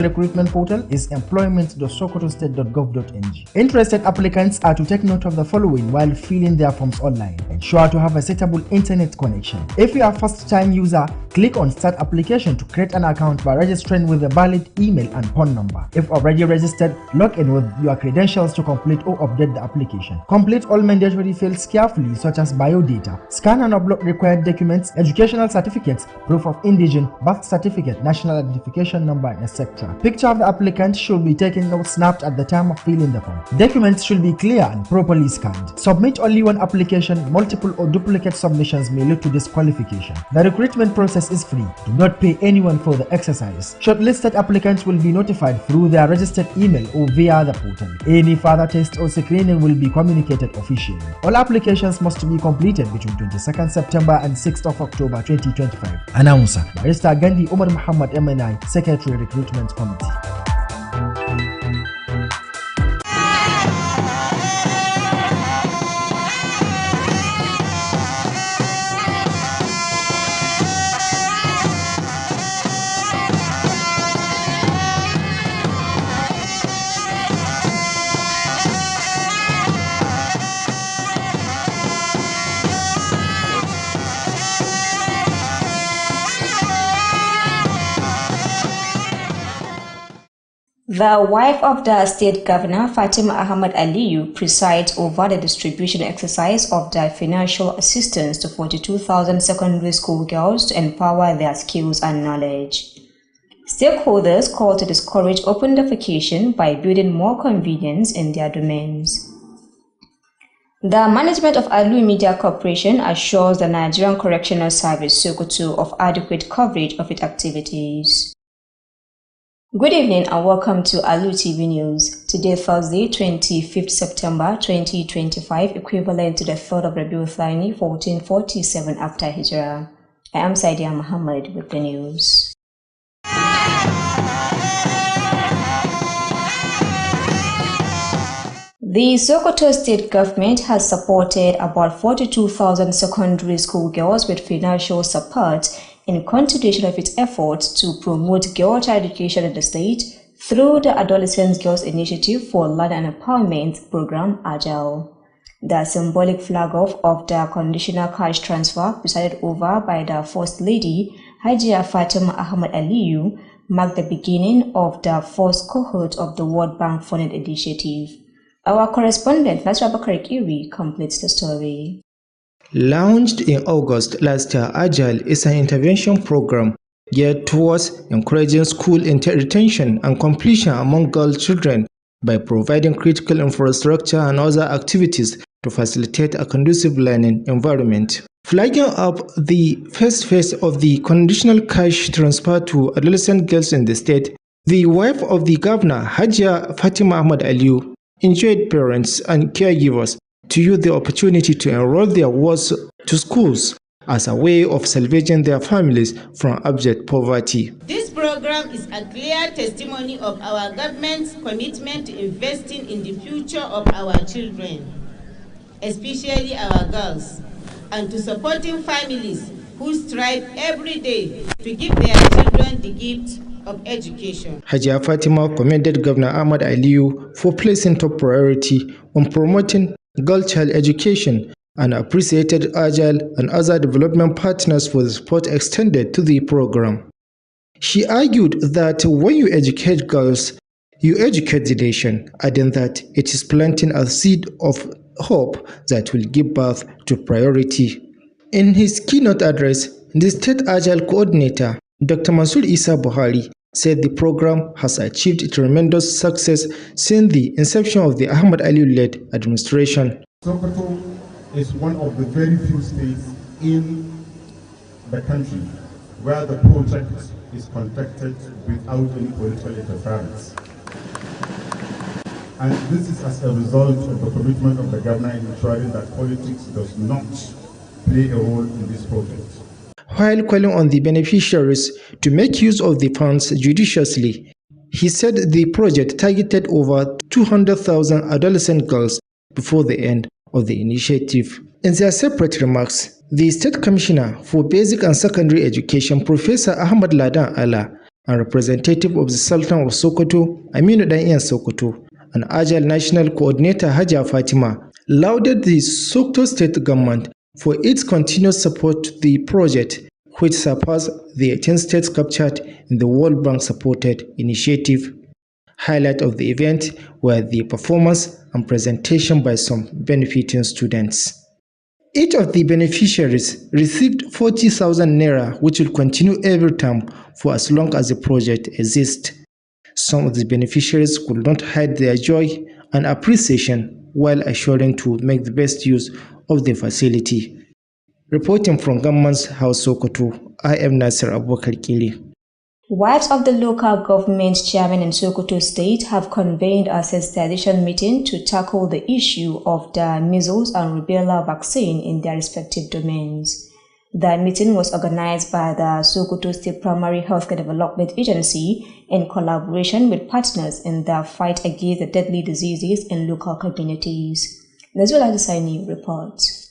recruitment portal is employment.sokotostate.gov.ng. Interested applicants are to take note of the following while filling their forms online. Ensure to have a suitable internet connection. If you are a first-time user, click on Start Application to create an account by registering with a valid email and phone number. If already registered, log in with your credentials to complete or update the application. Complete all mandatory fields carefully, such as biodata. Scan and upload required documents, educational certificates, proof of indigent, birth certificate, national identification number, etc. Picture of the applicant should be taken or snapped at the time of filling the form. Documents should be clear and properly scanned. Submit only one application. Multiple or duplicate submissions may lead to disqualification. The recruitment process is free. Do not pay anyone for the exercise. Shortlisted applicants will be notified through their registered email or via the portal. Any further test or screening will be communicated officially. All applications must be completed between 22nd September and 6th of October 2025. Announcer Barrister Gandhi Umar Muhammad MNI, Secretary Recruitment Committee. The wife of the state governor, Fatima Ahmad Aliyu, presides over the distribution exercise of the financial assistance to 42,000 secondary school girls to empower their skills and knowledge. Stakeholders call to discourage open defecation by building more convenience in their domains. The management of Alu Media Corporation assures the Nigerian Correctional Service Sokoto of adequate coverage of its activities. Good evening and welcome to Alu TV News. Today, Thursday, 25th September 2025, equivalent to the 3rd of Rabiul Thani, 1447 after Hijrah. I am Saidia Muhammad with the news. The Sokoto state government has supported about 42,000 secondary school girls with financial support in continuation of its efforts to promote girl child education in the state through the Adolescent Girls Initiative for Land and Empowerment program AGIL. The symbolic flag-off of the conditional cash transfer presided over by the First Lady, Hajia Fatima Ahmad Aliyu, marked the beginning of the first cohort of the World Bank funded initiative. Our correspondent, Nasra Bakari completes the story. Launched in August last year, AGIL is an intervention program geared towards encouraging school retention and completion among girl children by providing critical infrastructure and other activities to facilitate a conducive learning environment. Flagging up the first phase of the conditional cash transfer to adolescent girls in the state, the wife of the governor, Hajia Fatima Ahmad Aliyu, enjoyed parents and caregivers to use the opportunity to enroll their wards to schools as a way of salvaging their families from abject poverty. This program is a clear testimony of our government's commitment to investing in the future of our children, especially our girls, and to supporting families who strive every day to give their children the gift of education. Hajia Fatima commended Governor Ahmad Aliyu for placing top priority on promoting girl child education and appreciated AGIL and other development partners for the support extended to the program. She argued that when you educate girls, you educate the nation, adding that it is planting a seed of hope that will give birth to priority. In his keynote address, the state AGIL coordinator, Dr. Mansur Isa Buhari, said the program has achieved tremendous success since the inception of the Ahmad Aliyu-led administration. Sokoto is one of the very few states in the country where the project is conducted without any political interference. And this is as a result of the commitment of the governor in ensuring that politics does not play a role in this project. While calling on the beneficiaries to make use of the funds judiciously, he said the project targeted over 200,000 adolescent girls before the end of the initiative. In their separate remarks, the State Commissioner for Basic and Secondary Education, Professor Ahmad Ladan Allah, and representative of the Sultan of Sokoto, Aminu Dan'iyan Sokoto, and Agile National Coordinator Haja Fatima, lauded the Sokoto State government for its continuous support to the project, which surpassed the 18 states captured in the World Bank-supported initiative. Highlight of the event were the performance and presentation by some benefiting students. Each of the beneficiaries received 40,000 naira, which will continue every term for as long as the project exists. Some of the beneficiaries could not hide their joy and appreciation while assuring to make the best use of the facility. Reporting from Government's House Sokoto, I am Nasir Abubakar Kili. Wives of the local government chairman in Sokoto State have convened a sensitization meeting to tackle the issue of the measles and rubella vaccine in their respective domains. The meeting was organized by the Sokoto State Primary Healthcare Development Agency in collaboration with partners in the fight against the deadly diseases in local communities. Nazula Desaini reports.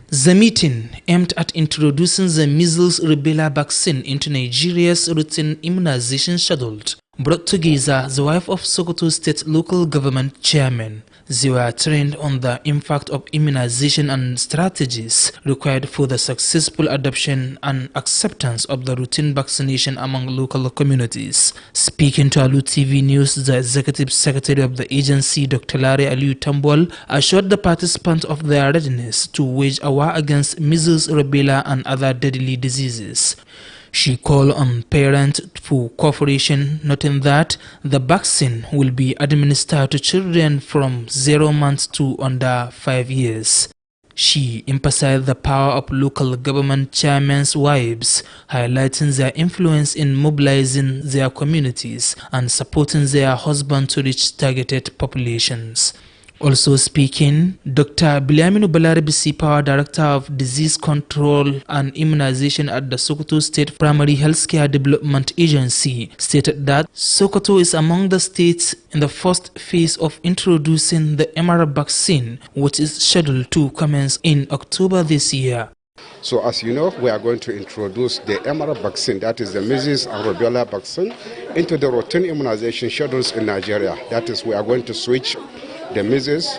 The meeting aimed at introducing the measles rubella vaccine into Nigeria's routine immunization schedule brought together the wife of Sokoto State local government chairman. They were trained on the impact of immunization and strategies required for the successful adoption and acceptance of the routine vaccination among local communities. Speaking to Alu TV News, the executive secretary of the agency, Dr. Alu Tv, assured the participants of their readiness to wage a war against measles, rubella, and other deadly diseases. She called on parents for cooperation, noting that the vaccine will be administered to children from 0 months to under 5 years. She emphasized the power of local government chairmen's wives, highlighting their influence in mobilizing their communities and supporting their husbands to reach targeted populations. Also speaking, Dr. Biliaminu Balaribisi, Power Director of Disease Control and Immunization at the Sokoto State Primary Healthcare Development Agency, stated that Sokoto is among the states in the first phase of introducing the MR vaccine, which is scheduled to commence in October this year. So as you know, we are going to introduce the MR vaccine, that is the measles and rubella vaccine, into the routine immunization schedules in Nigeria. That is, we are going to switch the measles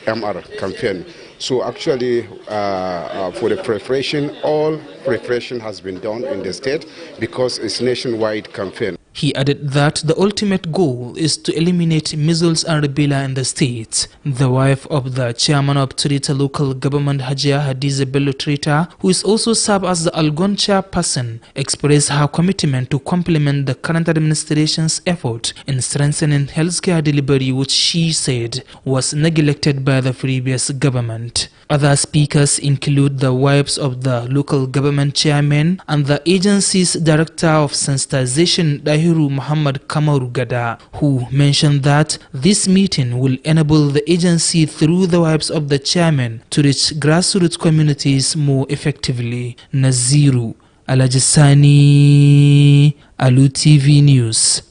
MR campaign. So actually for the preparation, all preparation has been done in the state because it's nationwide campaign. He added that the ultimate goal is to eliminate measles and rubella in the state. The wife of the chairman of Trita local government, Hajia Hadiza Bello Trita, who is also served as the Algon chairperson, expressed her commitment to complement the current administration's effort in strengthening healthcare delivery, which she said was neglected by the previous government. Other speakers include the wives of the local government chairman and the agency's director of sensitization, Dahiru Muhammad Kamaru Gada, who mentioned that this meeting will enable the agency through the wives of the chairman to reach grassroots communities more effectively. Naziru Alajisani, Alu TV News.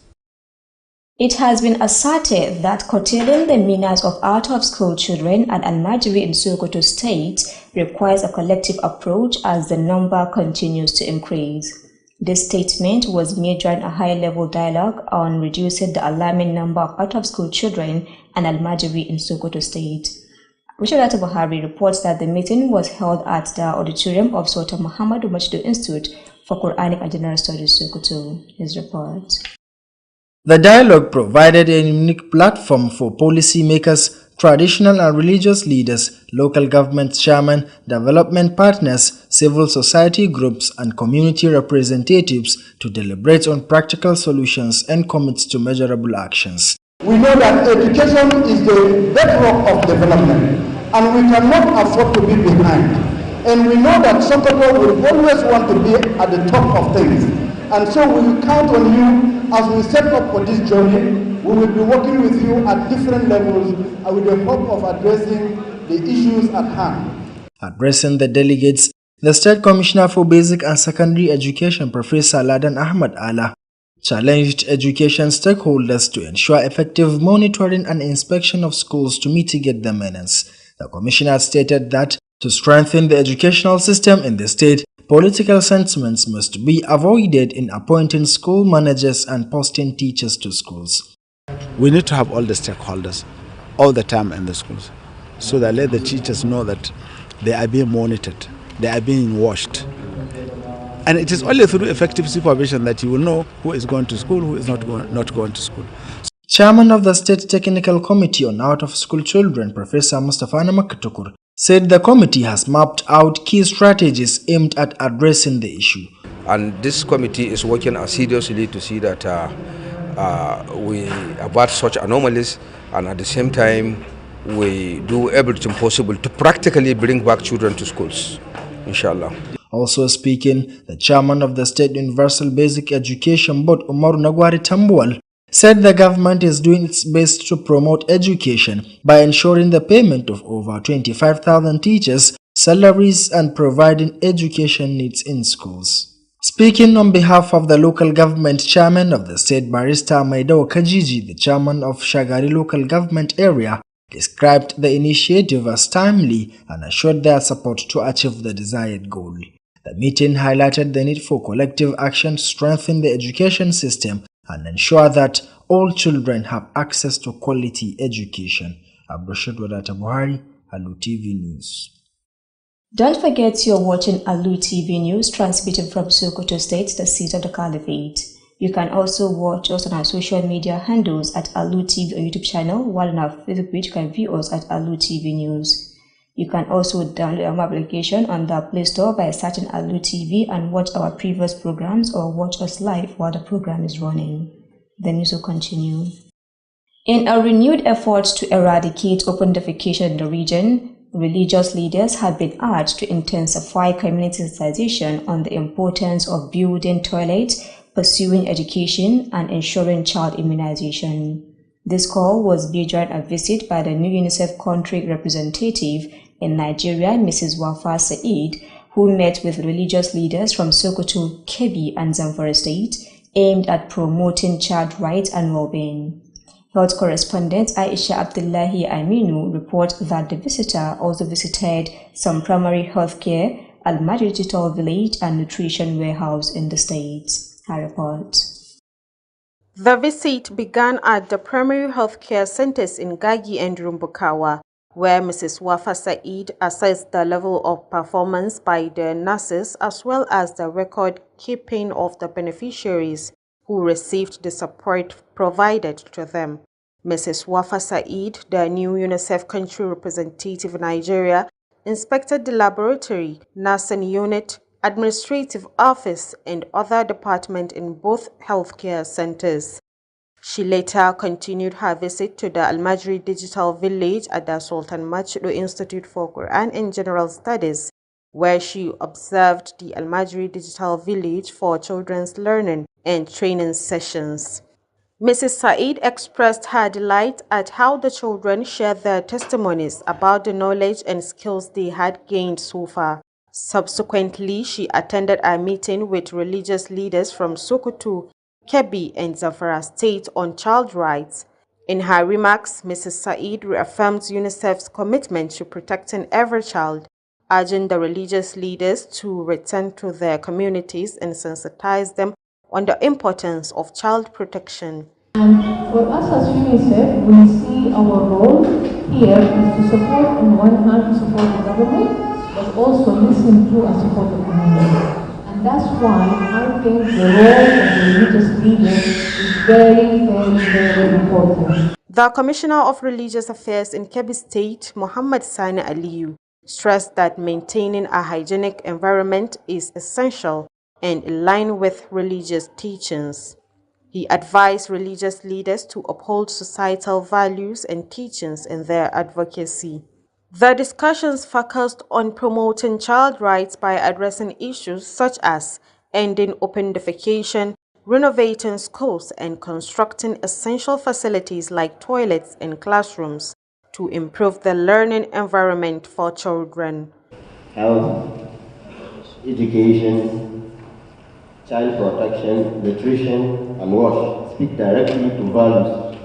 It has been asserted that curtailing the menace of out-of-school children at Almajiri in Sokoto State requires a collective approach as the number continues to increase. This statement was made during a high-level dialogue on reducing the alarming number of out-of-school children at Almajiri in Sokoto State. Richard Buhari reports that the meeting was held at the auditorium of Sultan Muhammadu Machidu Institute for Quranic and General Studies, Sokoto. His report. The dialogue provided a unique platform for policymakers, traditional and religious leaders, local government chairmen, development partners, civil society groups, and community representatives to deliberate on practical solutions and commit to measurable actions. We know that education is the bedrock of development, and we cannot afford to be behind. And we know that Sokoto will always want to be at the top of things. And so we will count on you as we set up for this journey. We will be working with you at different levels with the hope of addressing the issues at hand. Addressing the delegates, the State Commissioner for Basic and Secondary Education, Professor Ladan Ahmad Allah, challenged education stakeholders to ensure effective monitoring and inspection of schools to mitigate the menace. The Commissioner stated that to strengthen the educational system in the state, political sentiments must be avoided in appointing school managers and posting teachers to schools. We need to have all the stakeholders all the time in the schools so that let the teachers know that they are being monitored, they are being watched. And it is only through effective supervision that you will know who is going to school, who is not going to school. Chairman of the State Technical Committee on Out-of-School Children, Professor Mustafa Namakatukur, said the committee has mapped out key strategies aimed at addressing the issue. And this committee is working assiduously to see that we avert such anomalies, and at the same time we do everything possible to practically bring back children to schools, inshallah. Also speaking, the chairman of the State Universal Basic Education Board, Umar Nagwari Tambuwal, said the government is doing its best to promote education by ensuring the payment of over 25,000 teachers' salaries and providing education needs in schools. Speaking on behalf of the local government chairman of the state, Barrister Maidao Kajiji, the chairman of Shagari local government area, described the initiative as timely and assured their support to achieve the desired goal. The meeting highlighted the need for collective action to strengthen the education system and ensure that all children have access to quality education. Abdurrashid Wadata Buhari, Alu TV News. Don't forget you're watching Alu TV News, transmitted from Sokoto State, the seat of the Caliphate. You can also watch us on our social media handles at Alu TV YouTube channel, while on our Facebook page you can view us at Alu TV News. You can also download our application on the Play Store by searching Alu TV and watch our previous programs or watch us live while the program is running. The news will continue. In a renewed effort to eradicate open defecation in the region, religious leaders have been urged to intensify community sensitization on the importance of building toilets, pursuing education, and ensuring child immunization. This call was made during a visit by the new UNICEF country representative in Nigeria, Mrs. Wafa Said, who met with religious leaders from Sokoto, Kebbi, and Zamfara State, aimed at promoting child rights and well-being. Health correspondent Aisha Abdullahi Aminu reports that the visitor also visited some primary health care, Al-Madi Digital Village, and nutrition warehouse in the state. Her report. The visit began at the primary health care centers in Gagi and Rumbukawa, where Mrs. Wafa Said assessed the level of performance by the nurses as well as the record keeping of the beneficiaries who received the support provided to them. Mrs. Wafa Said, the new UNICEF country representative in Nigeria, inspected the laboratory, nursing unit, administrative office, and other departments in both healthcare centers. She later continued her visit to the Al-Majri Digital Village at the Sultan Machido Institute for Quran and General Studies, where she observed the Al-Majri Digital Village for children's learning and training sessions. Mrs. Said expressed her delight at how the children shared their testimonies about the knowledge and skills they had gained so far. Subsequently, she attended a meeting with religious leaders from Sokoto, Kebbi, and Zamfara State on child rights. In her remarks, Mrs. Said reaffirmed UNICEF's commitment to protecting every child, urging the religious leaders to return to their communities and sensitize them on the importance of child protection. And for us as UNICEF, we see our role here is to support, on one hand, to support the government, but also listen to and support the community. And that's why I think the role of the religious leaders is very, very, very important. The Commissioner of Religious Affairs in Kebbi State, Muhammad Sani Aliyu, stressed that maintaining a hygienic environment is essential and in line with religious teachings. He advised religious leaders to uphold societal values and teachings in their advocacy. The discussions focused on promoting child rights by addressing issues such as ending open defecation, renovating schools, and constructing essential facilities like toilets and classrooms to improve the learning environment for children. Health, education, child protection, nutrition, and wash speak directly to values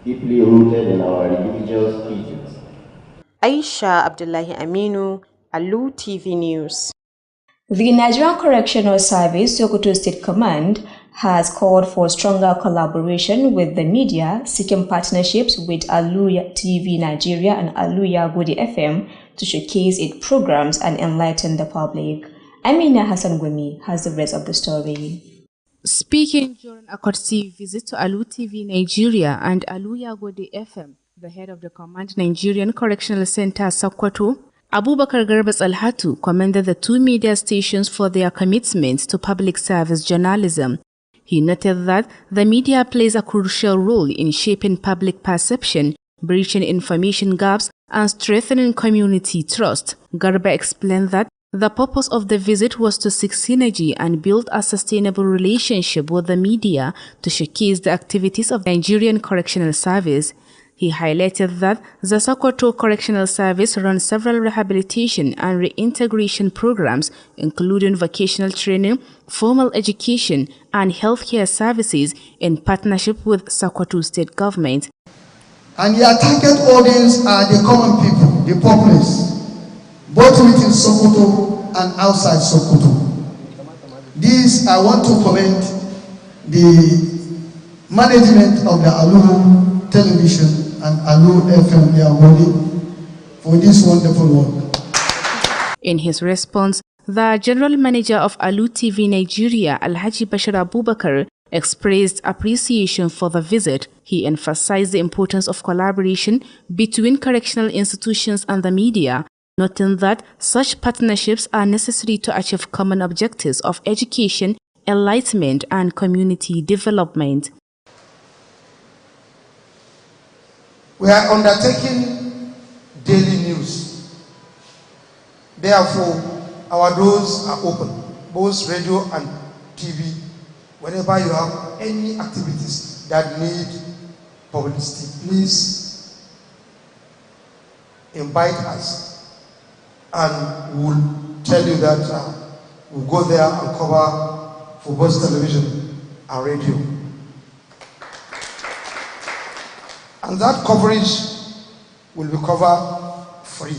deeply rooted in our religious teachings. Aisha Abdullahi Aminu, Alu TV News. The Nigerian Correctional Service, Sokoto State Command, has called for stronger collaboration with the media, seeking partnerships with Alu TV Nigeria and Alu FM to showcase its programs and enlighten the public. Amina Hassan Gwemi has the rest of the story. Speaking during a courtesy visit to Alu TV Nigeria and Alu FM, the head of the Command Nigerian Correctional Center, Sokoto, Abubakar Garbas Alhatu commended the two media stations for their commitment to public service journalism. He noted that the media plays a crucial role in shaping public perception, bridging information gaps, and strengthening community trust. Garba explained that the purpose of the visit was to seek synergy and build a sustainable relationship with the media to showcase the activities of the Nigerian Correctional Service. He highlighted that the Sokoto Correctional Service runs several rehabilitation and reintegration programs, including vocational training, formal education, and healthcare services in partnership with Sokoto State Government. And your target audience are the common people, the populace, both within Sokoto and outside Sokoto. This, I want to commend the management of the Alu Television and Alu FM for this wonderful work. In his response, the General Manager of Alu TV Nigeria, Alhaji Bashir Abubakar, expressed appreciation for the visit. He emphasized the importance of collaboration between correctional institutions and the media, noting that such partnerships are necessary to achieve common objectives of education, enlightenment, and community development. We are undertaking daily news. Therefore, our doors are open, both radio and TV. Whenever you have any activities that need publicity, please invite us and we'll tell you that we'll go there and cover for both television and radio. And that coverage will be covered free.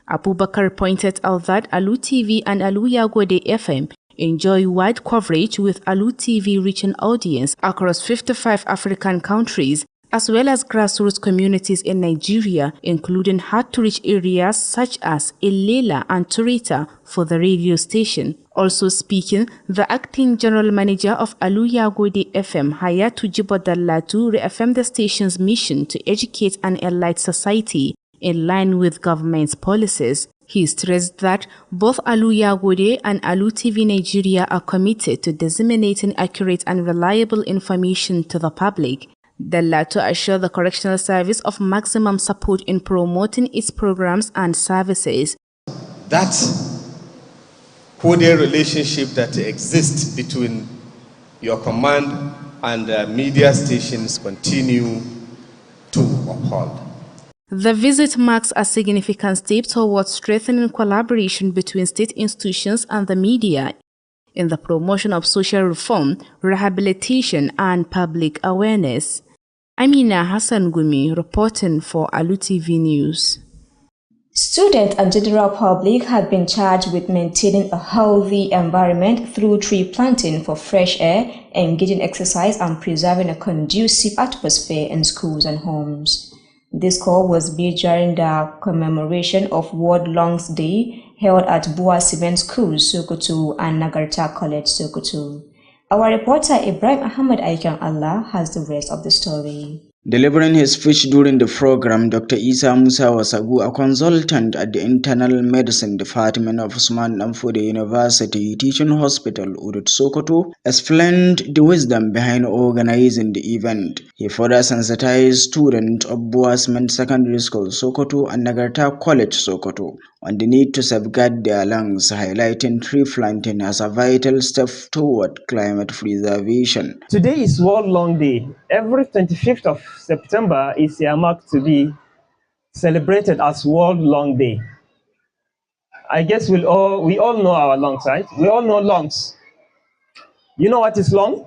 Abubakar pointed out that Alu TV and Alu FM enjoy wide coverage, with Alu TV reaching audience across 55 African countries, as well as grassroots communities in Nigeria, including hard-to-reach areas such as Ilela and Turita for the radio station. Also speaking, the acting general manager of Alu FM, Hayatu Jibodallatu, reaffirmed the station's mission to educate and enlighten society in line with government's policies. He stressed that both Alu and Alu TV Nigeria are committed to disseminating accurate and reliable information to the public. Dallatu assured the Correctional Service of maximum support in promoting its programs and services. That cordial relationship that exists between your command and media stations continue to uphold. The visit marks a significant step towards strengthening collaboration between state institutions and the media in the promotion of social reform, rehabilitation, and public awareness. Amina Hassan Gumi reporting for Alu TV News. Students and general public have been charged with maintaining a healthy environment through tree planting for fresh air, engaging exercise, and preserving a conducive atmosphere in schools and homes. This call was made during the commemoration of World Lungs Day held at Bua Cement School, Sokoto, and Nagarta College, Sokoto. Our reporter Ibrahim Ahmed Aikan Allah has the rest of the story. Delivering his speech during the program, Dr. Isa Musa Wasagu, a consultant at the Internal Medicine Department of Usman Danfodiyo University Teaching Hospital, Udut Sokoto, explained the wisdom behind organizing the event. He further sensitized students of Buasman Secondary School, Sokoto, and Nagarta College, Sokoto, on the need to safeguard their lungs, highlighting tree planting as a vital step toward climate preservation. Today is World Lung Day. Every 25th of September is earmarked to be celebrated as World Lung Day. I guess we all know our lungs, right? We all know lungs. You know what is lung?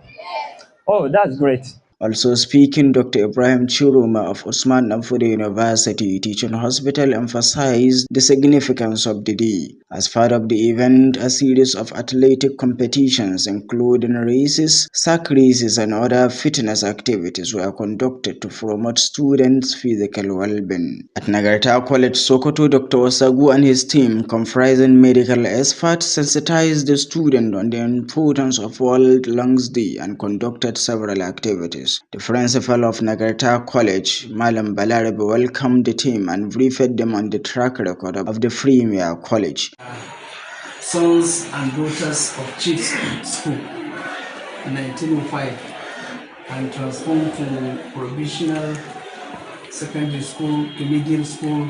Oh, that's great. Also speaking, Dr. Ibrahim Chiroma of Usman Danfodio University Teaching Hospital emphasized the significance of the day. As part of the event, a series of athletic competitions including races, sack races and other fitness activities were conducted to promote students' physical well-being. At Nagarta College, Sokoto, Dr. Osagu and his team, comprising medical experts, sensitized the students on the importance of World Lungs Day and conducted several activities. The principal of Nagarta College, Malam Balarabe, welcomed the team and briefed them on the track record of the Premier College. Sons and daughters of Chiefs School in 1905 and transformed to provisional secondary school, to middle school,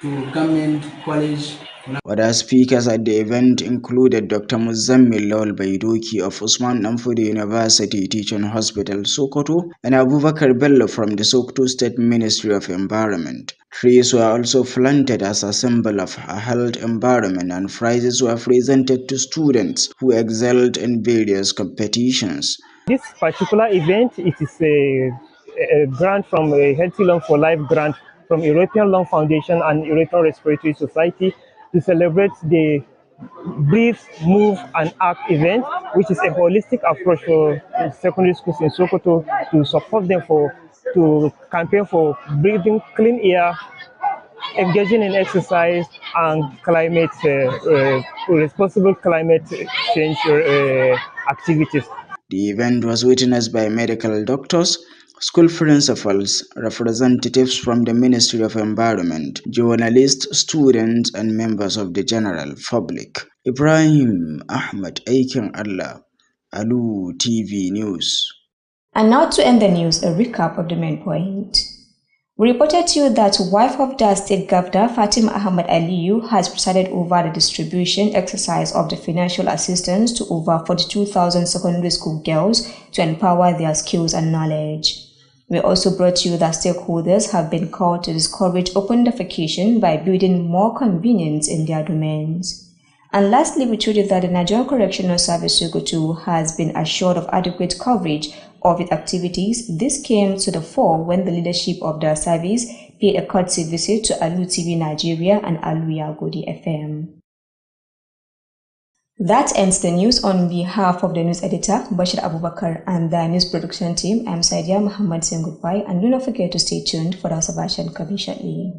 to government college. Other speakers at the event included Dr. Muzammil Lawal Baidoki of Usman Danfodio University Teaching Hospital, Sokoto, and Abubakar Bello from the Sokoto State Ministry of Environment. Trees were also planted as a symbol of a health environment, and prizes were presented to students who excelled in various competitions. This particular event, it is a grant from a Healthy Lung for Life grant from European Lung Foundation and European Respiratory Society to celebrate the Breathe, Move and Act event, which is a holistic approach for secondary schools in Sokoto to support them to campaign for breathing clean air, engaging in exercise and climate responsible climate change activities. The event was witnessed by medical doctors, school principals, representatives from the Ministry of Environment, journalists, students, and members of the general public. Ibrahim Ahmad Aikin Allah, Alu TV News. And now to end the news, a recap of the main point. We reported to you that wife of the State Governor Fatima Ahmad Aliyu has presided over the distribution exercise of the financial assistance to over 42,000 secondary school girls to empower their skills and knowledge. We also brought you that stakeholders have been called to discourage open defecation by building more convenience in their domains. And lastly, we told you that the Nigerian Correctional Service Sokoto has been assured of adequate coverage of its activities. This came to the fore when the leadership of the service paid a courtesy visit to Alu TV Nigeria and Alu FM. That ends the news. On behalf of the news editor, Bashir Abubakar, and the news production team, I'm Saidia Muhammad saying goodbye, and do not forget to stay tuned for the Sabashan coming shortly.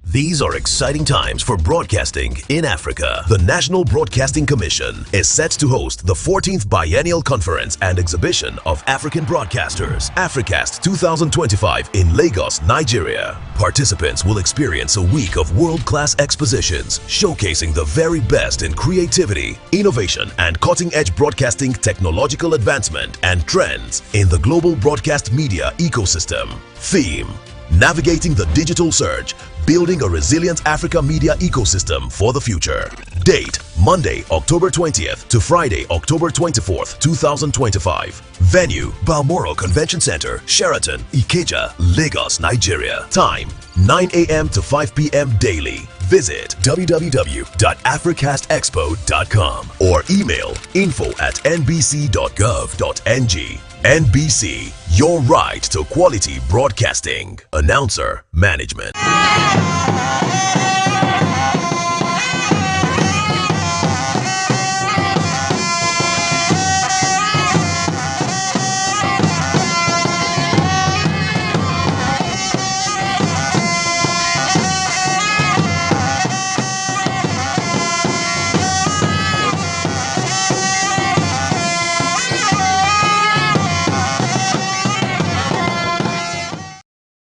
These are exciting times for broadcasting in Africa. The National Broadcasting Commission is set to host the 14th Biennial Conference and Exhibition of African Broadcasters, Africast 2025 in Lagos, Nigeria. Participants will experience a week of world-class expositions showcasing the very best in creativity, innovation, and cutting-edge broadcasting technological advancement and trends in the global broadcast media ecosystem. Theme: Navigating the Digital Surge, Building a Resilient Africa Media Ecosystem for the Future. Date: Monday, October 20th to Friday, October 24th, 2025. Venue: Balmoral Convention Center, Sheraton, Ikeja, Lagos, Nigeria. Time: 9 a.m. to 5 p.m. daily. Visit www.africastexpo.com or email info@nbc.gov.ng. NBC, your right to quality broadcasting. Announcer, Management.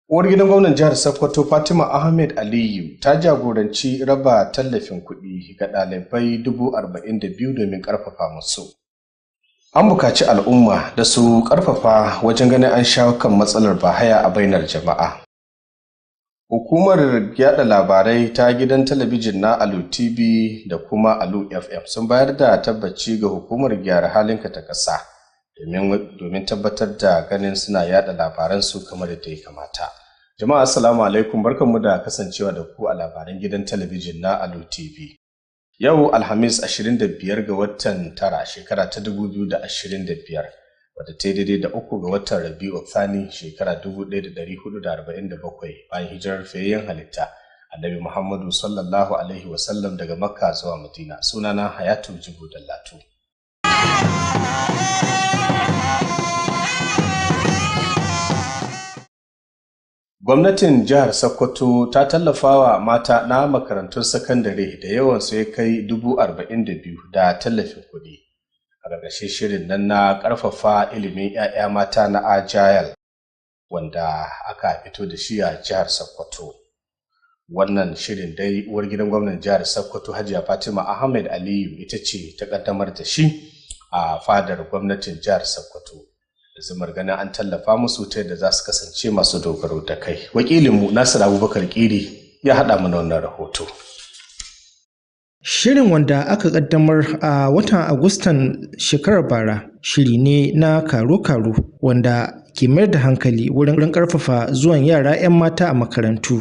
Uwar gidan gwamnan jihar Sokoto Fatima Ahmed Aliyu ta jagoranci raba tallafin kuɗi ga ɗalibai 42,000 domin ƙarfafa musu. An buƙaci al'umma da su ƙarfafa wajen ganin an shawo kan matsalar bahaya a bainar jama'a. Hukumar yada labarai ta gidan talabijin na Alu TV da kuma Alu FM sun bayar da tabbaci ga hukumar gyara halinka ta ƙasa domin tabbatar da ganin suna yada labaransu kamar yadda ya kamata. Jama'a assalamu alaikum, barkanmu da kasancewa da ku a labaran gidan talabijin na Alu TV. Yau Alhamis 25 ga watan tara shekara ta 2025 wadda ta daidai da 3 ga watan Rabi'u Thani shekara 1447 bayan hijirar fiyayyen halitta Annabi Muhammadu sallallahu alaihi wasallam daga Makka zuwa Madina. Sunana Hayatu Jibo Dallatu. Gwamnatin jihar Sokoto ta tallafawa mata na makarantun sakandare da yawan su ya kai 42,000 da tallafin kuɗi. A ƙarƙashin shirin nan na ƙarfafa ilimin 'ya'ya mata na Agile wanda aka fito da shi a jihar Sokoto. Wannan shirin dai uwar gidan gwamnan jihar Sokoto Hajiya Fatima Ahmed Aliyu ita ce ta ƙaddamar da shi a fadar gwamnatin jihar Sokoto. Da zumar ganin an tallafa musu ta yadda za su kasance masu dogaro da kai. Wakilinmu Nasir Abubakar Kiri ya haɗa mana wannan rahoto. Shirin wanda aka kaddamar a watan Agustan shekarar bara shiri ne na karo-karo wanda ke mayar da hankali wurin karfafa zuwan yara 'yan mata a makarantu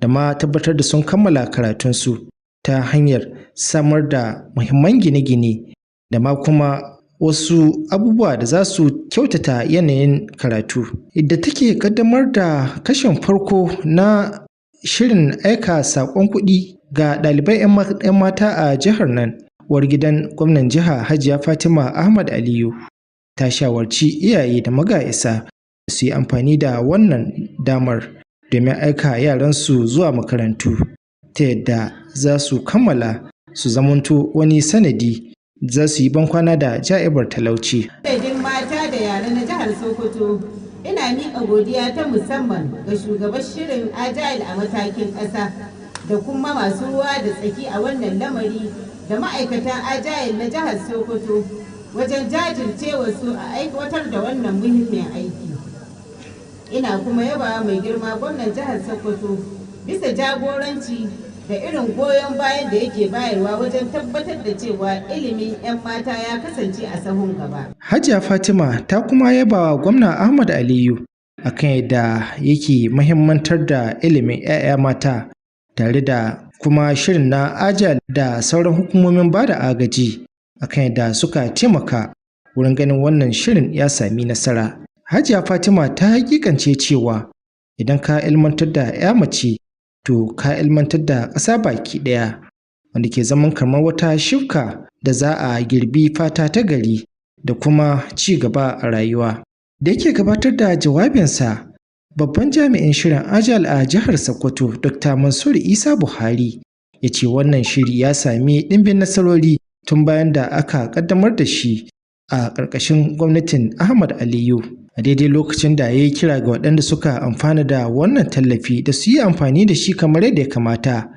da ma tabbatar da sun kammala karatunsu ta hanyar samar da muhimman gine-gine da ma kuma wasu abubuwa da za su kyautata yanayin karatu. Idda take kaddamar da kashin farko na shirin aika saƙon kuɗi ga ɗalibai 'yan mata a jihar nan, uwar gidan gwamnan jiha Hajiya Fatima Ahmad Aliyu ta shawarci iyaye da maga'isa su yi amfani da wannan damar domin aika yaransu zuwa makarantu ta yadda za su kammala su zamanto wani sanadi za su yi bankwana da ja'ibar talauci. Adadin mata da yara na jihar Sokoto, ina miƙa godiya ta musamman ga shugaban shirin Agile a matakin ƙasa da kuma masu ruwa da tsaki a wannan lamari da ma'aikatan Agile na jihar Sokoto wajen jajircewa su a aiwatar da wannan muhimmin aiki. Ina kuma yaba mai girma gwamnan jihar Sokoto bisa jagoranci da irin goyon bayan da yake bayarwa wajen tabbatar da cewa ilimin 'yan mata ya kasance a sahun gaba. Hajiya Fatima ta kuma yaba wa gwamna Ahmad Aliyu akan yadda yake muhimmantar da ilimin 'ya'ya mata tare da kuma shirin na Agile da sauran hukumomin bada agaji akan yadda suka taimaka wurin ganin wannan shirin ya sami nasara. Hajiya Fatima ta hakikance cewa idan ka ilmantar da 'ya mace to ka ilmantar da ƙasa baki ɗaya, wanda ke zaman kamar wata shuka da za a girbi fata ta gari da kuma ci gaba a rayuwa. Da yake gabatar da jawabinsa, babban jami'in shirin Agile a jihar Sokoto Dr. Mansur Isa Buhari ya ce wannan shiri ya sami ɗimbin nasarori tun bayan da aka ƙaddamar da shi a ƙarƙashin gwamnatin Ahmad Aliyu. A daidai lokacin da ya yi kira ga waɗanda suka amfana da wannan tallafi da su yi amfani da shi kamar yadda ya kamata.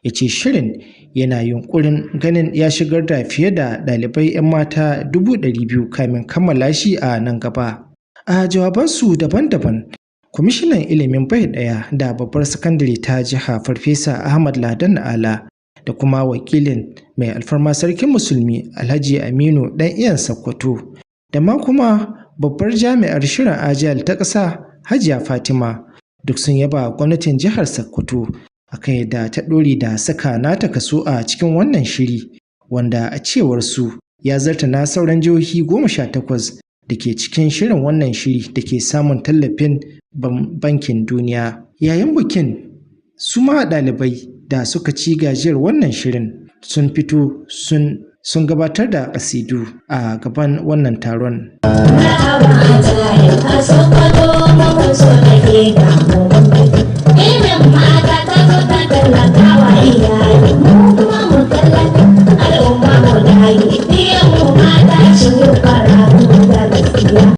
Ya ce shirin yana yunƙurin ganin ya shigar da fiye da ɗalibai 'yan mata 200,000 kamin kammala shi a nan gaba. A jawabansu daban-daban, kwamishinan ilimin bai ɗaya da babbar sakandare ta jiha Farfesa Ahmad Ladan Ala da kuma wakilin mai alfarma sarkin musulmi Alhaji Aminu ɗan iyan Sokoto da ma kuma babbar jami'ar shirin Agile ta ƙasa Hajiya Fatima duk sun yaba gwamnatin jihar Sokoto akan yadda ta ɗore da saka nata kaso a cikin wannan shiri wanda a cewar su ya zarta na sauran jihohi 18 da ke cikin shirin wannan shiri da ke samun tallafin bankin duniya. Yayin bikin su ma ɗalibai da suka ci gajiyar wannan shirin sun fito sun gabatar da ƙasidu a gaban wannan taron.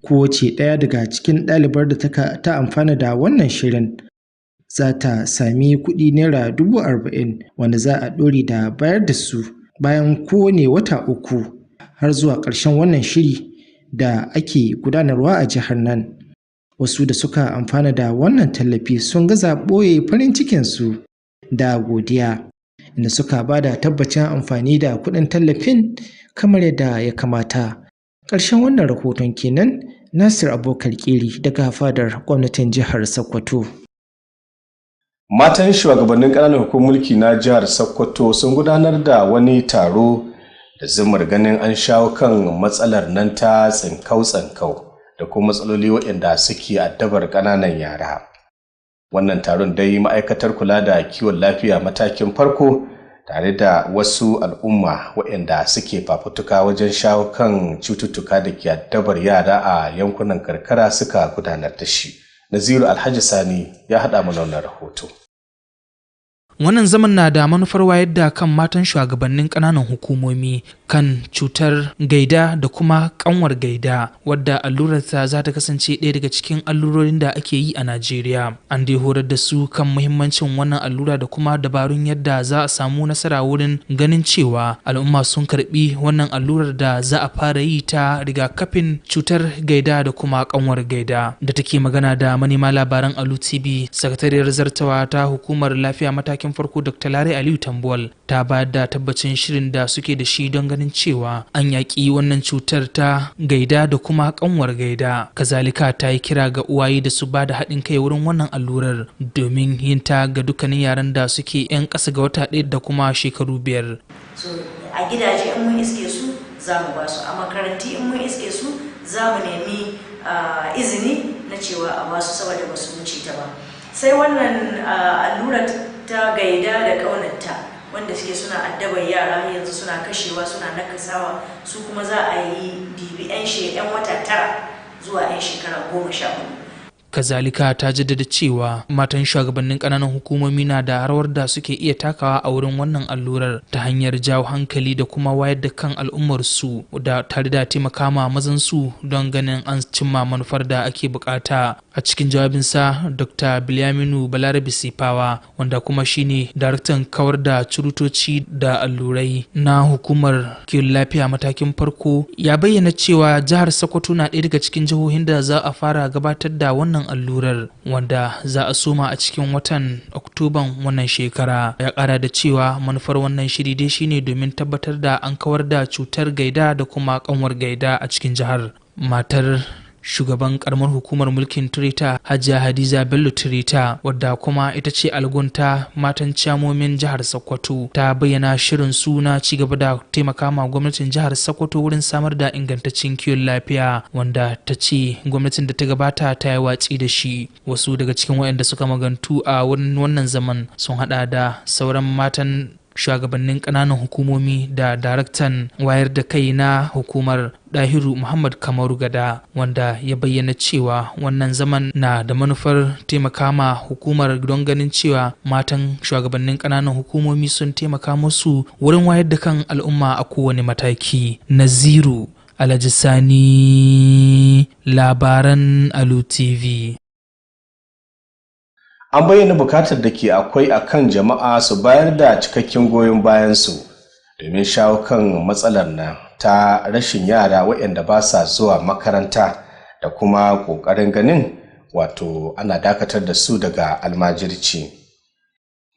Kowace ɗaya daga cikin ɗalibar da ta amfana da wannan shirin za ta sami kuɗi naira 40,000 wanda za a ɗore da bayar da su bayan kowane wata 3 har zuwa ƙarshen wannan shiri da ake gudanarwa a jihar nan. Wasu da suka amfana da wannan tallafi sun gaza ɓoye farin cikinsu da godiya, inda suka ba da tabbacin amfani da kuɗin tallafin kamar yadda ya kamata. Ƙarshen wannan rahoton kenan. Nasir Abubakar Kiri daga fadar gwamnatin jihar Sokoto. Matan shugabannin ƙananan hukumar mulki na jihar Sokoto sun gudanar da wani taro da zumar ganin an shawo kan matsalar nan ta tsinkau da kuma matsaloli waɗanda suke addabar ƙananan yara. Wannan taron dai ma'aikatar kula da kiwon lafiya matakin farko tare da wasu al'umma waɗanda suke fafutuka wajen shawo kan cututtuka da ke addabar yara a yankunan karkara suka gudanar da shi. Naziru Alhaji Sani ya haɗa mana wannan rahoto. Wannan zaman na da manufar wayar da kan matan shugabannin ƙananan hukumomi kan cutar gaida da kuma kanwar gaida, wadda allurarta za ta kasance ɗaya daga cikin allurorin da ake yi a Najeriya. An dai horar da su kan muhimmancin wannan allura da kuma dabarun yadda za a samu nasara wurin ganin cewa al'umma sun karɓi wannan allurar da za a fara yi ta rigakafin cutar gaida da kuma kanwar gaida. Da take magana da manema labaran Alu Tv, sakatariyar zartawa ta hukumar lafiya matakin farko Dr. Lare Aliyu Tambuwal ta bayar da tabbacin shirin da suke da shi don ganin cewa an yaƙi wannan cutar ta gaida da kuma kanwar gaida. Kazalika ta yi kira ga uwaye da su ba da haɗin kai wurin wannan allurar domin yin ta ga dukkanin yaran da suke 'yan ƙasa ga wata ɗaya da kuma shekaru 5. A gidaje in mun iske su za mu ba su, a makaranti in mun iske su za mu nemi izini na cewa a ba su saboda ba su wuce ta ba. Sai wannan allurar ta gaida da ƙaunarta wanda suke suna addabar yara yanzu suna kashewa suna nakasawa, su kuma za a yi dibi 'yan wata 9 zuwa 'yan shekara 14. Kazalika ta jaddada cewa matan shugabannin ƙananan hukumomi na da rawar da suke iya takawa a wurin wannan allurar ta hanyar jawo hankali da kuma wayar da kan al'ummarsu da tare da taimaka ma mazansu don ganin an cimma manufar da ake bukata. A cikin jawabinsa, Dr. Bilyaminu Balarabe Sifawa, wanda kuma shine daraktan kawar da curutoci da allurai na hukumar kiwon lafiya matakin farko, ya bayyana cewa jihar Sokoto na ɗaya daga cikin jihohin da za a fara gabatar da wannan allurar, wanda za a soma a cikin watan Oktoban wannan shekara. Ya ƙara da cewa manufar wannan shiri dai shine domin tabbatar da an kawar da cutar gaida da kuma kanwar gaida a cikin jihar. Matar shugaban karamar hukumar mulkin Tireta, Hajiya Hadiza Bello Tireta, wadda kuma ita ce algunta matan ciyamomin jihar Sokoto, ta bayyana shirin su na ci gaba da taimaka ma gwamnatin jihar Sokoto wurin samar da ingantaccen kiwon lafiya, wanda ta ce gwamnatin da ta gabata ta yi watsi da shi. Wasu daga cikin waɗanda suka magantu a wurin wannan zaman sun hada da sauran matan shugabannin ƙananan hukumomi da daraktan wayar da kai na hukumar Dahiru Muhammad Kamaru Gada, wanda ya bayyana cewa wannan zaman na da manufar taimaka ma hukumar don ganin cewa matan shugabannin ƙananan hukumomi sun taimaka musu wurin wayar da kan al'umma a kowane mataki. Naziru Alhaji Sani, labaran Alu TV. An bayyana bukatar da ke akwai akan jama'a su bayar da cikakken goyon bayansu domin shawo kan matsalar nan ta rashin yara waɗanda ba sa zuwa makaranta da kuma ƙoƙarin ganin wato ana dakatar da su daga almajirci.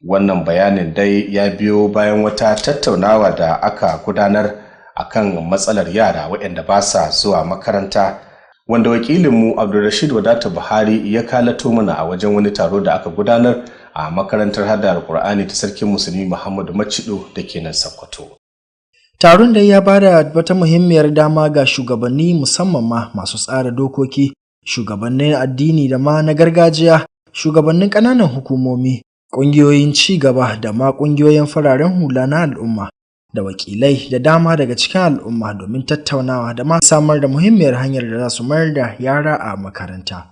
Wannan bayanin dai ya biyo bayan wata tattaunawa da aka gudanar akan matsalar yara waɗanda ba sa zuwa makaranta, wanda wakilinmu Abdulrashid Wadata Buhari ya kalato mana a wajen wani taro da aka gudanar a makarantar hada Alkur'ani ta Sarkin Musulmi Muhammadu Macido da ke nan Sokoto. Taron da ya bada wata muhimmiyar dama ga shugabanni, musamman ma masu tsara dokoki, shugabannin addini da ma na gargajiya, shugabannin ƙananan hukumomi, ƙungiyoyin ci gaba da ma ƙungiyoyin fararen hula na al'umma, da wakilai da dama daga cikin al'umma domin tattaunawa da ma samar da muhimmiyar hanyar da za su mayar da yara a makaranta.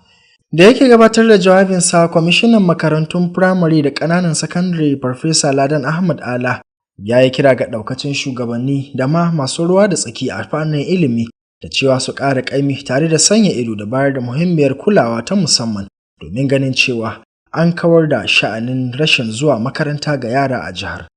Da yake gabatar da jawabinsa, kwamishinan makarantun firamare da ƙananan sakandare Farfesa Ladan Ahmad Ala ya yi kira ga ɗaukacin shugabanni da ma masu ruwa da tsaki a fannin ilimi da cewa su ƙara ƙaimi tare da sanya ido da bayar da muhimmiyar kulawa ta musamman domin ganin cewa an kawar da sha'anin rashin zuwa makaranta ga yara a jihar.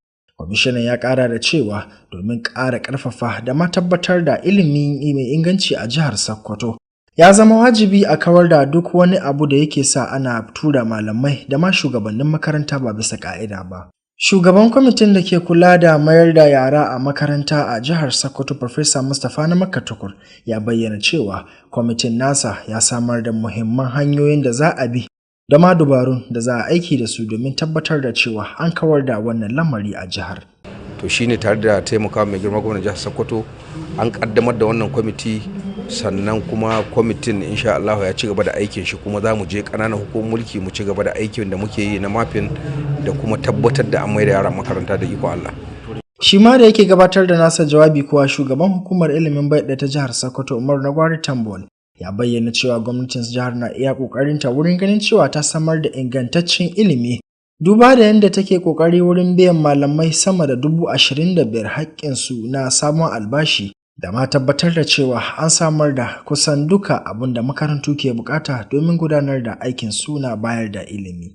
Kwamishinan ya ƙara da cewa domin ƙara ƙarfafa da ma tabbatar da ilimi mai inganci a jihar Sokoto, Ya zama wajibi a kawar da duk wani abu da yake sa ana tura malamai da ma shugabannin makaranta ba bisa ka'ida ba. Shugaban kwamitin da ke kula da mayar da yara a makaranta a jihar Sokoto Farfesa Mustapha na Makka Tukur ya bayyana cewa kwamitin nasa ya samar da muhimman hanyoyin da za a bi da ma dubarun da za a aiki da su domin tabbatar da cewa an kawar da wannan lamari a jihar. To shine tare da taimakawa mai girma gwamnatin jihar Sokoto an kaddamar da wannan kwamiti, sannan kuma kwamitin insha Allah ya ci gaba da aikin shi, kuma za mu je ƙananan hukumar mulki mu ci gaba da aikin da muke yi na mafin da kuma tabbatar da an maida yaran makaranta da iko Allah. Shi ma da yake gabatar da nasa jawabi kuwa shugaban hukumar ilimin bai ɗaya ta jihar Sokoto Umar Nagwari Tambol ya bayyana cewa gwamnatin jihar na iya ƙoƙarinta wurin ganin cewa ta samar da ingantaccen ilimi duba da yadda take ƙoƙari wurin biyan malamai sama da 25,000 haƙƙinsu na samun albashi da ma tabbatar da cewa an samar da kusan duka abin da makarantu ke bukata domin gudanar da aikin suna bayar da ilimi.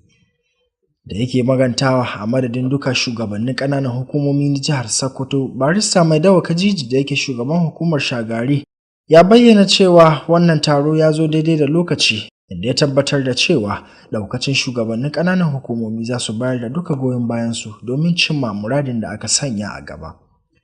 Da yake magantawa a madadin duka shugabannin ƙananan hukumomi na jihar Sokoto, barista Mai Dawa Kajiji da yake shugaban hukumar Shagari ya bayyana cewa wannan taro ya zo daidai da lokaci, inda ya tabbatar da cewa daukacin shugabannin ƙananan hukumomi za su bayar da duka goyon bayansu domin cimma muradin da aka sanya a gaba.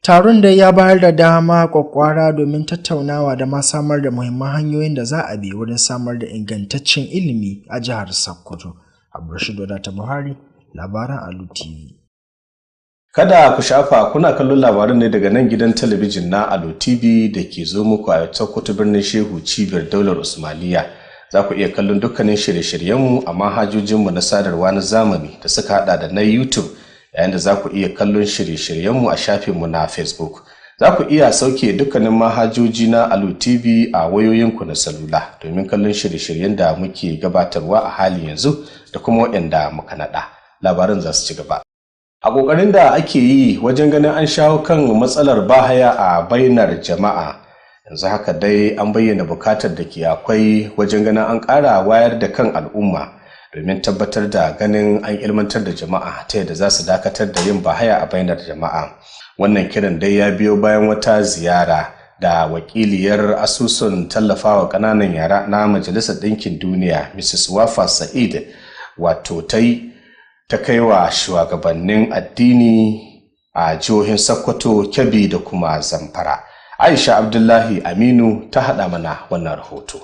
Taron da ya bayar da dama kwakwara domin tattaunawa da ma samar da muhimman hanyoyin da za a bi wurin samar da ingantaccen ilimi a jihar Sokoto. Abdulrashid Wadata Buhari, labaran Alu TV. Kada ku shafa, kuna kallon labaran ne daga nan gidan talabijin na Alu TV da ke zo muku a Sokoto birnin Shehu cibiyar daular Usmaniya. Za ku iya kallon dukkanin shirye-shiryenmu a manhajojinmu na sadarwa na zamani da suka hada da na YouTube, yayin da za ku iya kallon shirye-shiryenmu a shafinmu na Facebook. Za ku iya sauke dukkanin manhajoji na Alu TV a wayoyinku na salula domin kallon shirye-shiryen da muke gabatarwa a hali yanzu da kuma waɗanda muka naɗa. Labaran za su ci gaba. A ƙoƙarin da ake yi wajen ganin an shawo kan matsalar bahaya a bainar jama'a, yanzu haka dai an bayyana bukatar da ke akwai wajen ganin an ƙara wayar da kan al'umma domin tabbatar da ganin an ilmantar da jama'a ta yadda za su dakatar da yin bahaya a bainar jama'a. Wannan kiran dai ya biyo bayan wata ziyara da wakiliyar asusun tallafawa ƙananan yara na Majalisar Ɗinkin Duniya Mrs. Wafa Sa'id wato ta kai wa shugabannin addini a jihohin Sokoto, Kebbi da kuma Zamfara. Aisha Abdullahi Aminu ta haɗa mana wannan rahoto.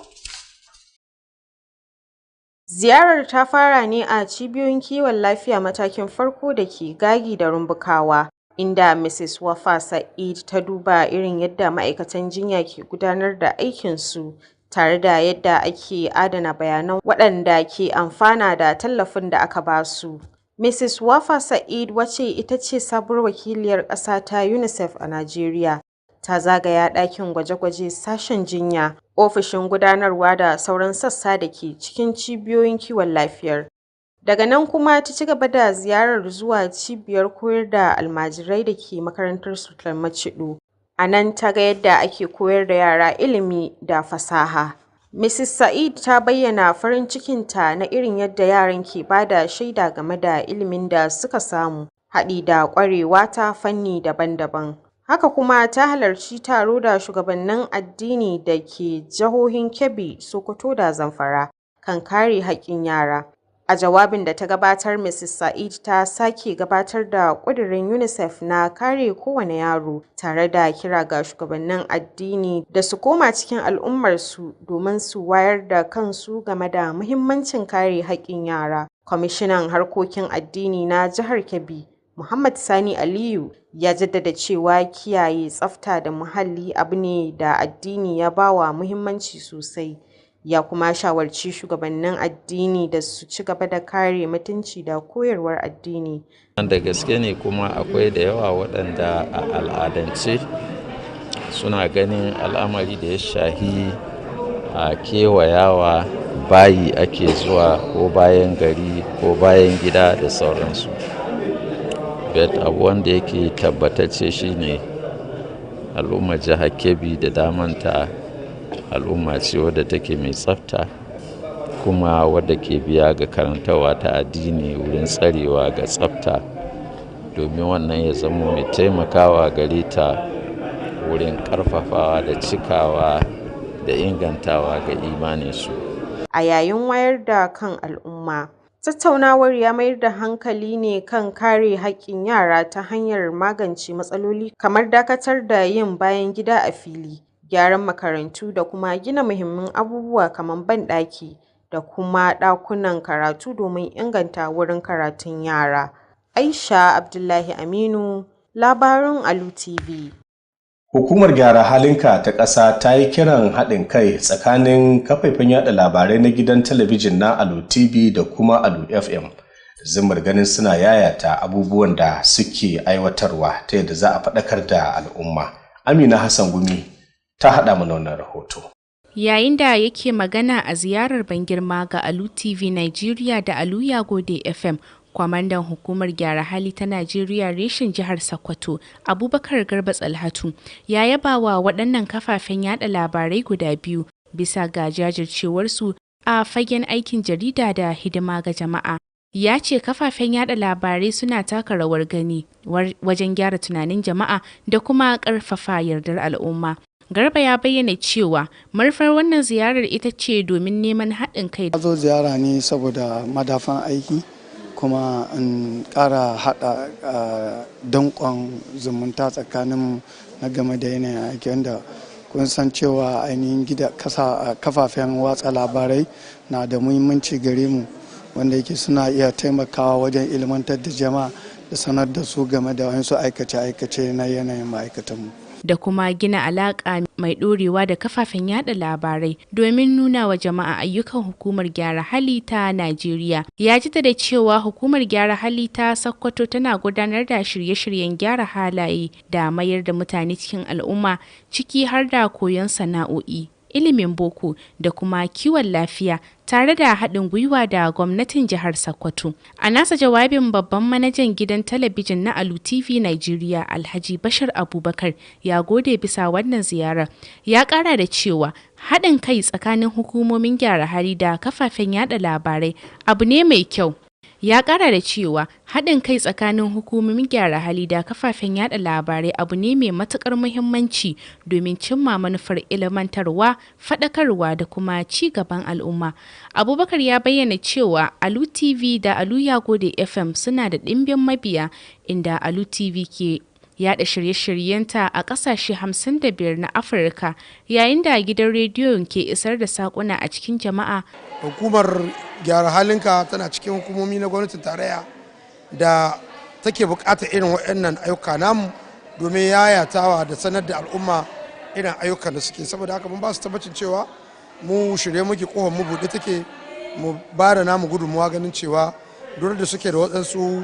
Ziyarar ta fara ne a cibiyoyin kiwon lafiya matakin farko da ke Gagi da Rumbukawa, inda Mrs. Wafa Sa'id ta duba irin yadda ma'aikatan jinya ke gudanar da aikinsu tare da yadda ake adana bayanan waɗanda ke amfana da tallafin da aka ba su. Mrs. Wafa Sa'id, wacce ita ce sabuwar wakiliyar ƙasa ta UNICEF a Najeriya, ta zagaya ɗakin gwaje-gwaje, sashen jinya, ofishin gudanarwa da sauran sassa da ke cikin cibiyoyin kiwon lafiyar. Daga nan kuma ta ci gaba da ziyarar zuwa cibiyar koyar da almajirai da ke makarantar Sultan Macido. A nan ta ga yadda ake koyar da yara ilimi da fasaha. Mrs. Sa'id ta bayyana farin cikinta na irin yadda yaran ke ba da shaida game da ilimin da suka samu, haɗi da ƙwarewa ta fanni daban-daban. Haka kuma ta halarci taro da shugabannin addini da ke jihohin Kebbi, Sokoto da Zamfara kan kare haƙƙin yara. A jawabin da ta gabatar, Mrs. Sa'id ta sake gabatar da ƙudurin UNICEF na kare kowane yaro, tare da kira ga shugabannin addini da su koma cikin al'ummarsu domin su wayar da kansu game da muhimmancin kare haƙƙin yara. Kwamishinan harkokin addini na jihar Kebbi, Muhammad Sani Aliyu, ya jaddada cewa kiyaye tsafta da muhalli abu ne da addini ya bawa muhimmanci sosai. Ya kuma shawarci shugabannin addini da su ci gaba da kare mutunci da koyarwar addini. Da gaske ne, kuma akwai da yawa waɗanda a al'adance suna ganin al'amari da ya shahi a kewayawa bayi ake zuwa ko bayan gari ko bayan gida da sauransu. Abu wanda yake tabbatacce shine al'ummar jihar Kebbi da damanta al'umma ce wadda take mai tsafta, kuma wadda ke biya ga karantarwa ta addini wurin tsarewa ga tsafta, domin wannan ya zama mai taimakawa gare ta wurin karfafawa da cikawa da ingantawa ga imaninsu. A yayin wayar da kan al'umma, tattaunawar ya mayar da hankali ne kan kare haƙƙin yara ta hanyar magance matsaloli kamar dakatar da yin bayan gida a fili, gyaran makarantu da kuma gina muhimman abubuwa kamar banɗaki da kuma ɗakunan karatu domin inganta wurin karatun yara. Aisha Abdullahi Aminu, labarin Alu TV. Hukumar gyara halinka ta ƙasa ta yi kiran haɗin kai tsakanin kafafen yada labarai na gidan talabijin na Alu TV da kuma Alu FM. Zumar ganin suna yayata abubuwan da suke aiwatarwa ta yadda za a faɗakar da al'umma. Amina Hassan Gumi ta haɗa mana wannan rahoto. Yayin da yake magana a ziyarar ban girma ga Alu TV Nigeria da Alu Yagode FM, kwamandan hukumar gyara hali ta Najeriya reshen jihar Sokoto, Abubakar Garba Tsalhatu, ya yaba wa waɗannan kafafen yada labarai guda biyu bisa ga jajircewarsu a fagen aikin jarida da hidima ga jama'a. Ya ce kafafen yada labarai suna taka rawar gani wajen gyara tunanin jama'a da kuma ƙarfafa yardar al'umma. Garba ya bayyana cewa manufar wannan ziyarar ita ce domin neman haɗin kai. Zo ziyara ne saboda madafan aiki, kuma in ƙara haɗa danƙon zumunta tsakanin na game da yanayin aiki, wanda kun san cewa ainihin kafafen watsa labarai na da muhimmanci gare mu, wanda yake suna iya taimakawa wajen ilmantar da jama'a da sanar da su game da wasu aikace-aikace na yanayin ma'aikatanmu. Da kuma gina alaƙa mai ɗorewa da kafafen yada labarai domin nuna wa jama'a ayyukan hukumar gyara hali ta Najeriya. Ya ji da cewa hukumar gyara hali ta Sokoto tana gudanar da shirye-shiryen gyara halaye da mayar da mutane cikin al'umma, ciki har da koyon sana'o'i, ilimin boko da kuma kiwon lafiya, tare da haɗin gwiwa da gwamnatin jihar Sokoto. A nasa jawabin, babban manajan gidan talabijin na Alu TV Nigeria, Alhaji Bashir Abubakar, ya gode bisa wannan ziyarar. Ya ƙara da cewa haɗin kai tsakanin hukumomin gyara hali da kafafen yada labarai abu ne mai kyau. Ya ƙara da cewa haɗin kai tsakanin hukumomin gyara hali da kafafen yada labarai abu ne mai matuƙar muhimmanci domin cimma manufar ilmantarwa, faɗakarwa da kuma ci gaban al'umma. Abubakar ya bayyana cewa Alu TV da Alu Yagode FM suna da ɗimbin mabiya, inda Alu TV ke yada shirye-shiryenta a ƙasashe 55 na Afirka, yayin da gidan rediyon ke isar da saƙuna a cikin jama'a. Hukumar gyara halinka tana cikin hukumomi na gwamnatin tarayya da take buƙatar irin waɗannan ayyuka namu domin yayatawa da sanar da al'umma irin ayyukan da suke. Saboda haka mun ba su tabbacin cewa mu shirye muke, ƙofar mu buɗe take, mu ba da namu gudunmuwa ganin cewa duk da suke da waɗansu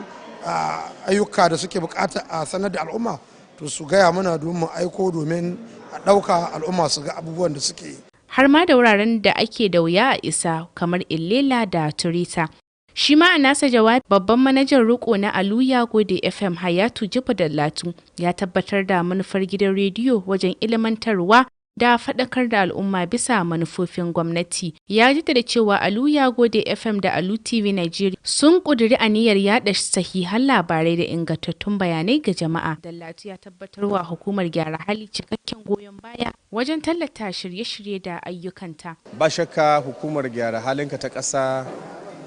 ayyuka da suke bukata a sanar da al'umma, to su gaya mana domin aiko domin a ɗauka al'umma su ga abubuwan da suke. Har ma da wuraren da ake da wuya a isa kamar Illela da Turita. Shi ma a nasa jawabi, babban manajan riko na Alu Yagode FM Hayatu Jibu Dallatu ya tabbatar da manufar gidan rediyo wajen ilmantarwa da faɗakar da al'umma bisa manufofin gwamnati. Ya jaddada cewa Alu Yagode FM da Alu TV Nigeria sun ƙudiri aniyar yaɗa sahihan labarai da ingantattun bayanai ga jama'a. Dallatu ya tabbatarwa hukumar gyara hali cikakken goyon baya wajen tallata shirye-shirye da ayyukanta. Ba shakka hukumar gyara halinka ta ƙasa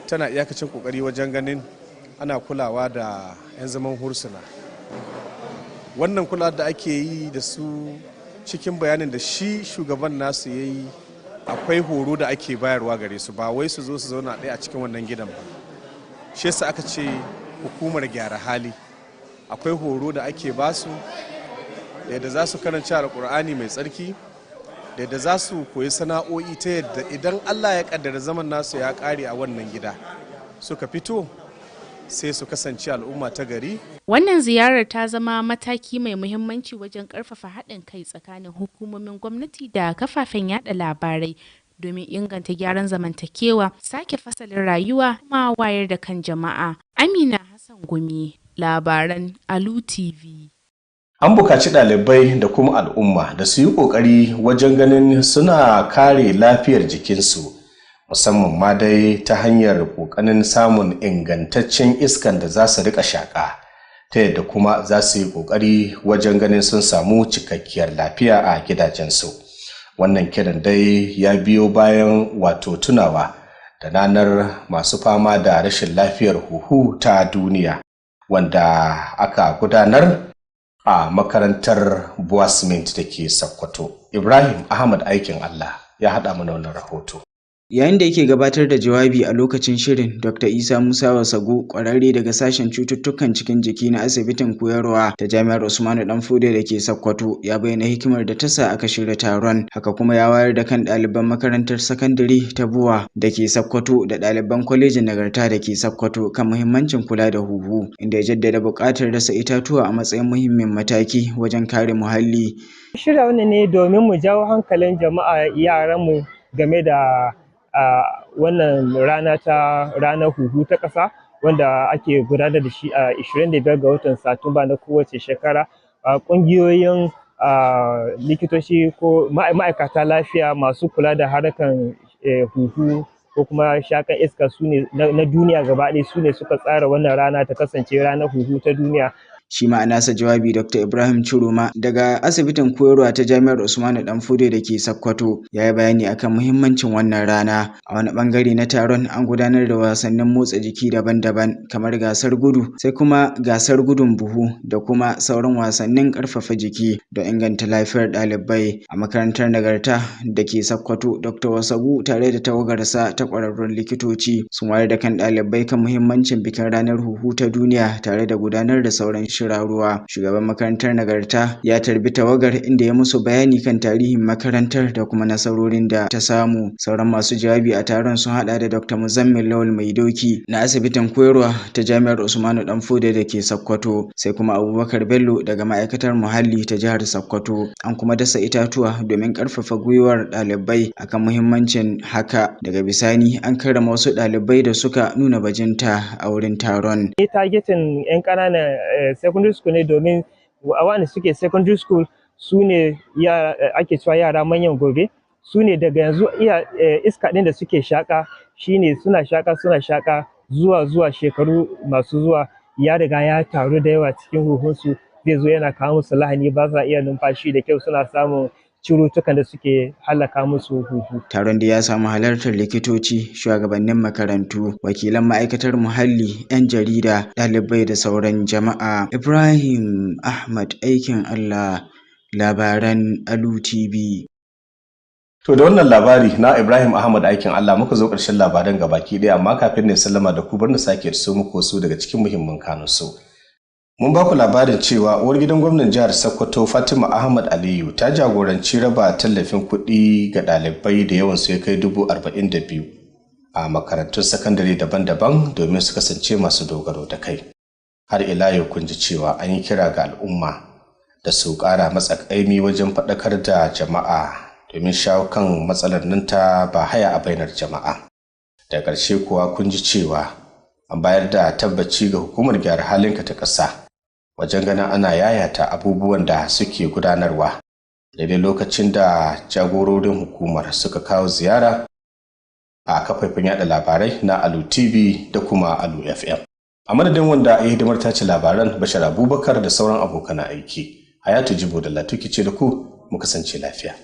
tana iyakacin ƙoƙari wajen ganin ana kulawa da 'yan zaman hursuna. Wannan kula da ake yi da su, cikin bayanin da shi shugaban nasu ya yi, akwai horo da ake bayarwa gare su, ba wai su zo su zauna ɗaya a cikin wannan gidan ba. Shi yasa aka ce hukumar gyara hali, akwai horo da ake basu da yadda za su karanci alƙur'ani mai tsarki, da yadda za su koyi sana'o'i, ta yadda idan Allah ya kaddara zaman nasu ya ƙare a wannan gida suka fito sai su kasance al'umma ta gari. Wannan ziyarar ta zama mataki mai muhimmanci wajen ƙarfafa haɗin kai tsakanin hukumomin gwamnati da kafafen yada labarai domin inganta gyaran zamantakewa, sake fasalin rayuwa, kuma wayar da kan jama'a. Amina Hassan Gumi, labaran Alu TV. An buƙaci ɗalibai da kuma al'umma da su yi ƙoƙari wajen ganin suna kare lafiyar jikinsu, musamman ma dai ta hanyar ƙoƙarin samun ingantaccen iskan da za su riƙa shaƙa, ta yadda kuma za su yi ƙoƙari wajen ganin sun samu cikakkiyar lafiya a gidajensu. Wannan kiran dai ya biyo bayan wato tunawa da ranar masu fama da rashin lafiyar huhu ta duniya wanda aka gudanar a makarantar Boasmint da ke Sokoto. Ibrahim Ahmad aikin Allah ya haɗa mana wannan rahoto. Yayin da yake gabatar da jawabi a lokacin shirin, Dr. Isa Musa Wasagu, ƙwararre daga sashen cututtukan cikin jiki na asibitin koyarwa ta Jami'ar Usmanu Danfodiyo da ke Sokoto, ya bayyana hikimar da ta sa aka shirya taron. Haka kuma ya wayar da kan ɗaliban makarantar sakandare ta Buwa da ke Sokoto da ɗaliban kwalejin nagarta da ke Sokoto kan muhimmancin kula da huhu, inda ya jaddada buƙatar dasa itatuwa a matsayin muhimmin mataki wajen kare muhalli. Shirya wannan ne domin mu jawo hankalin jama'a yaranmu game da wannan rana ta ranar huhu ta ƙasa wanda ake gudanar da shi a 25 ga watan Satumba na kowace shekara. Ƙungiyoyin likitoci ko ma'aikata lafiya masu kula da harkan huhu ko kuma shakan iska su ne na duniya gaba ɗaya, su ne suka tsara wannan rana ta kasance ranar huhu ta duniya. Shi ma a nasa jawabi, Dr. Ibrahim Chiroma daga asibitin koyarwa ta Jami'ar Usmanu Danfodiyo da ke Sokoto ya yi bayani akan muhimmancin wannan rana. A wani bangare na taron an gudanar da wasannin motsa jiki daban-daban kamar gasar gudu, sai kuma gasar gudun buhu da kuma sauran wasannin ƙarfafa jiki don inganta lafiyar ɗalibai. A makarantar nagarta da ke Sokoto, Dr. Wasagu tare da tawagarsa ta ƙwararrun likitoci sun wayar da kan ɗalibai kan muhimmancin bikin ranar huhu ta duniya tare da gudanar da sauran ruwa. Shugaban makarantar nagarta ya tarbi tawagar inda ya musu bayani kan tarihin makarantar da kuma nasarorin da ta samu. Sauran masu jawabi a taron sun hada da Dr. Muzammil Lawal Maidoki na asibitin koyarwa ta Jami'ar Usmanu Danfodiyo da ke Sokoto, sai kuma Abubakar Bello daga ma'aikatar muhalli ta jihar Sokoto. An kuma dasa itatuwa domin karfafa gwiwar ɗalibai akan muhimmancin haka. Daga bisani an karrama wasu ɗalibai da suka nuna bajinta a wurin taron. Targetin 'yan ƙananan secondary school ne domin wanda suke secondary school su ne ake cewa yara manyan gobe, su ne daga yanzu iska ɗin da suke shaƙa shine suna shaƙa zuwa shekaru masu zuwa ya riga ya taru da yawa cikin huhunsu, zai zo yana kawo musu lahani, ba za iya numfashi da kyau, suna samun cututtukan da suke halaka musu huhu. Taron da ya samu halartar likitoci, shugabannin makarantu, wakilan ma'aikatar muhalli, 'yan jarida, ɗalibai da sauran jama'a. Ibrahim Ahmad aikin Allah, labaran Alu TV. To da wannan labari na Ibrahim Ahmad aikin Allah muka zo ƙarshen labaran gabaki ɗaya, amma kafin ne sallama da ku bar na sake so muku su daga cikin muhimman kanunsu. Mun ba ku labarin cewa uwar gidan gwamnan jihar Sokoto Fatima Ahmad Aliyu ta jagoranci raba tallafin kuɗi ga ɗalibai da yawan su ya kai 42,000 a makarantun sakandare daban-daban domin su kasance masu dogaro da kai. Har ila yau kun ji cewa an yi kira ga al'umma da su ƙara matsakaimi wajen faɗakar da jama'a domin shawo kan matsalar nan ta ba haya a bainar jama'a. Da ƙarshe kuwa kun ji cewa an bayar da tabbaci ga hukumar gyara halinka ta ƙasa wajen ganin ana yayata abubuwan da suke gudanarwa daidai lokacin da jagororin hukumar suka kawo ziyara a kafafen yada labarai na Alu TV da kuma Alu FM. A madadin wanda ya hidimar tace labaran Bashar Abubakar da sauran abokan aiki, Hayatu Jibo da Latuki ce da ku mu kasance lafiya.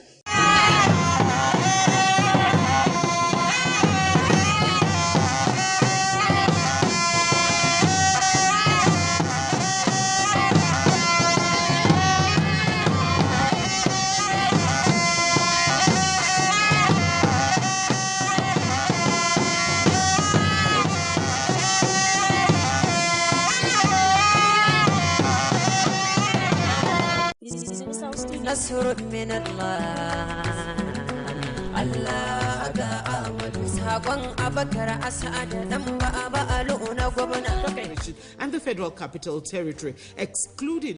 نصر من الله الله ga Ahmadu sakon Abakar Asad dan ba alu na gwamna and the Federal Capital Territory excluding